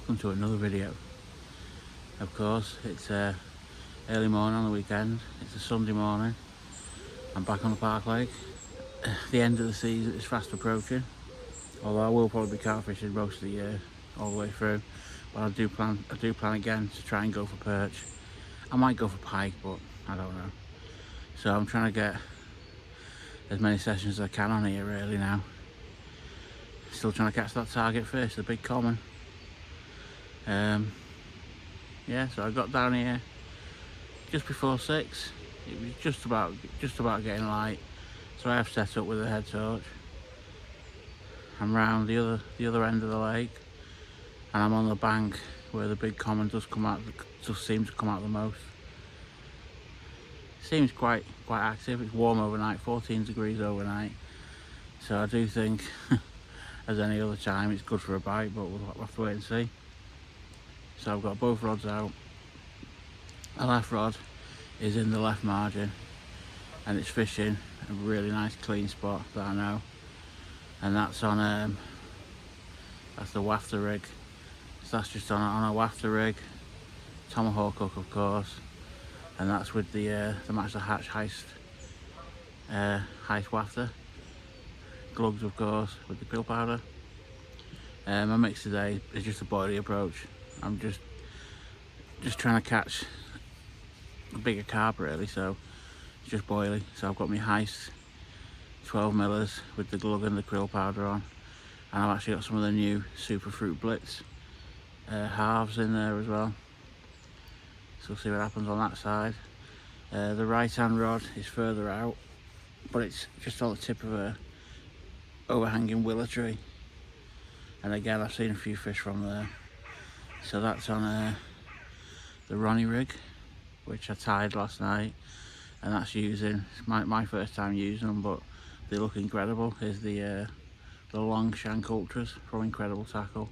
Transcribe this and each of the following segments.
welcome to another video. Of course, it's early morning on the weekend. It's a Sunday morning. I'm back on the Park Lake. The end of the season is fast approaching, although I will probably be carp fishing most of the year, all the way through. But I do plan again to try and go for perch. I might go for pike, but I don't know. So I'm trying to get as many sessions as I can on here really now. Still trying to catch that target fish, the big common. Yeah, so I got down here just before 6. It was just about getting light, so I have set up with a head torch. I'm round the other end of the lake, and I'm on the bank where the big common does seem to come out the most. Seems quite active. It's warm overnight, 14 degrees overnight, so I do think as any other time it's good for a bite, but we'll have to wait and see. So I've got both rods out. The left rod is in the left margin and it's fishing a really nice clean spot that I know, and that's on that's the wafter rig. So that's just on a wafter rig, tomahawk hook of course, and that's with the Master Hatch Heist wafter. Glugs of course with the krill powder. My mix today is just a boilie approach. I'm just trying to catch a bigger carp really, so it's just boilie. So I've got my Heist 12 millers with the glug and the krill powder on, and I've actually got some of the new Super Fruit Blitz halves in there as well. So we'll see what happens on that side. The right hand rod is further out, but it's just on the tip of a overhanging willow tree, and again I've seen a few fish from there. So that's on the Ronnie rig, which I tied last night, and that's using, it's my first time using them, but they look incredible. Here's the long shank ultras from Incredible Tackle.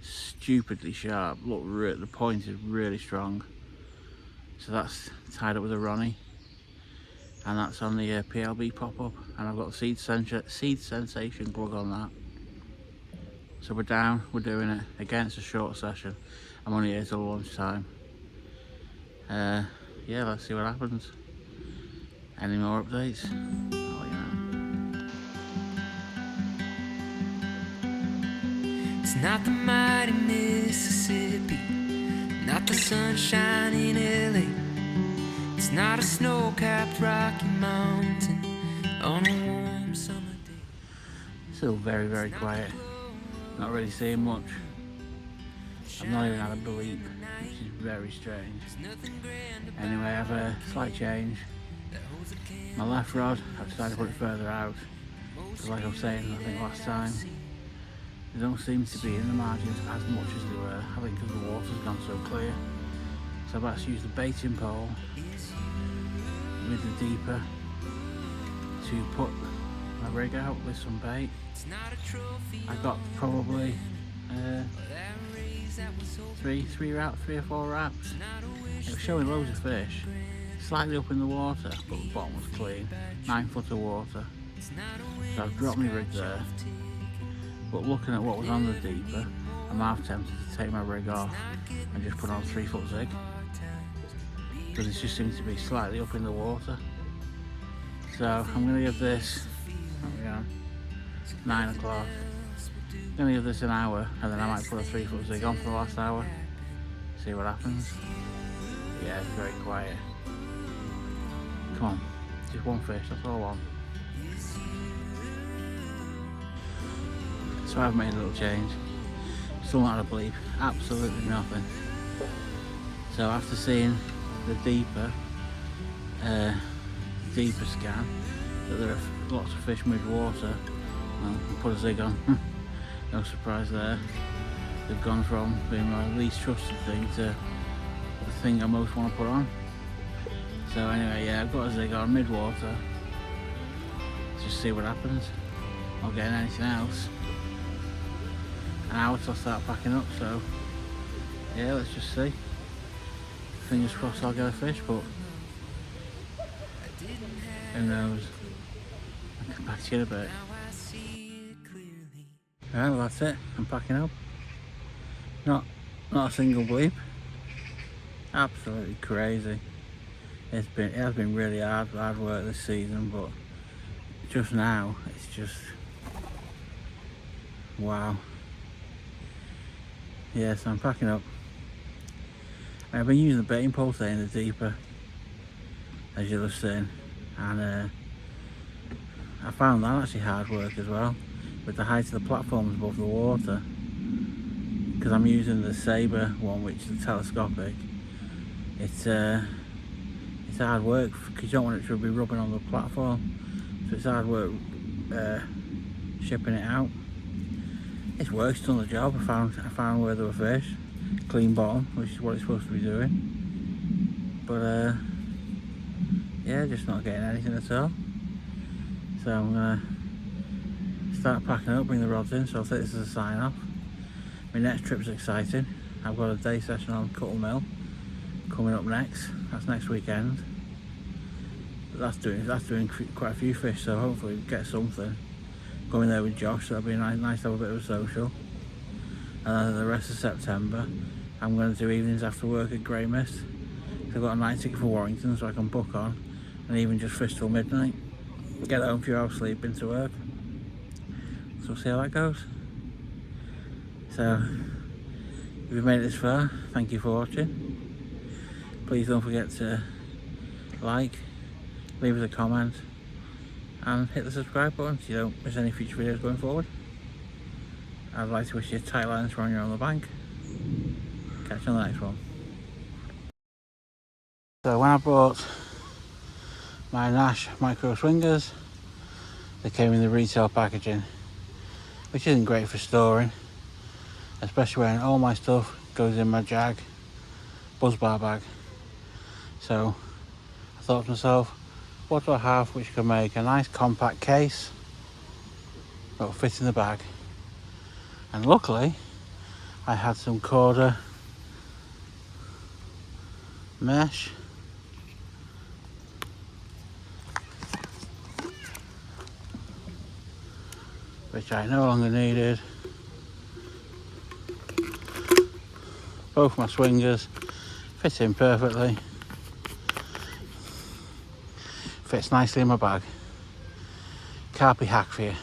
Stupidly sharp. Look, the point is really strong. So that's tied up with a Ronnie, and that's on the PLB pop-up, and I've got the Seed Sensation glug on that. So we're down, we're doing it. Again, it's a short session. I'm only here till lunchtime. Yeah, let's see what happens. Any more updates? Oh, yeah. It's not the mighty Mississippi, not the sunshine in LA. It's not a snow-capped Rocky Mountain on a warm summer day. Still very, very quiet. Not really seeing much. I've not even had a bleep, which is very strange. Anyway, I have a slight change. My left rod, I've decided to put it further out, because like I was saying, I think last time, they don't seem to be in the margins as much as they were. I think because the water's gone so clear. So I've actually used the baiting pole with the deeper to put my rig out with some bait. I got probably 3 or 4 wraps. It was showing loads of fish, slightly up in the water, but the bottom was clean. 9 foot of water. So I've dropped my rig there. But looking at what was on the deeper, I'm half tempted to take my rig off and just put on a 3 foot zig, because it just seems to be slightly up in the water. So I'm going to give this, 9 o'clock. I'm going to give this an hour, and then I might put a 3 foot zig on for the last hour. See what happens. Yeah, it's very quiet. Come on, just one fish, that's all I want. So I've made a little change. Still not a bleep, absolutely nothing. So after seeing the deeper scan that there are lots of fish mid-water, well, I'll put a zig on. No surprise there. They've gone from being my least trusted thing to the thing I most want to put on. So anyway, yeah, I've got a zig on mid-water. Let's just see what happens. Not getting anything else. An hour till I start packing up, so yeah, let's just see. Fingers crossed I'll get a fish, but who knows. I'll come back to you in a bit. Alright, well that's it. I'm packing up. Not a single bleep. Absolutely crazy. It has been really hard work this season, but just now it's just wow. Yeah, so I'm packing up. I've been using the baiting pole today in the deeper, as you'll have seen, and I found that actually hard work as well, with the height of the platforms above the water, because I'm using the Sabre one, which is telescopic. It's hard work because you don't want it to be rubbing on the platform, so it's hard work shipping it out. It's work's done the job. I found where there were fish, clean bottom, which is what it's supposed to be doing. But yeah, just not getting anything at all. So I'm gonna start packing up, bring the rods in. So I'll take this as a sign off. My next trip's exciting. I've got a day session on Cuttle Mill coming up next. That's next weekend. That's doing quite a few fish, so hopefully we'll get something. Going there with Josh, so it'll be nice to have a bit of a social. And then the rest of September, I'm going to do evenings after work at Grey Mist. So I've got a night ticket for Warrington, so I can book on and even just fish till midnight. Get home, a few hours sleep, into work. So we'll see how that goes. So, if you've made it this far, thank you for watching. Please don't forget to like, leave us a comment, and hit the subscribe button so you don't miss any future videos going forward. I'd like to wish you tight lines when you're on the bank. Catch you on the next one. So when I bought my Nash micro swingers, they came in the retail packaging, which isn't great for storing, especially when all my stuff goes in my Jag buzz bar bag. So I thought to myself, what do I have which can make a nice compact case that will fit in the bag? And luckily I had some Corda mesh, which I no longer needed. Both my swingers fit in perfectly. Fits nicely in my bag. Carpy hack for you.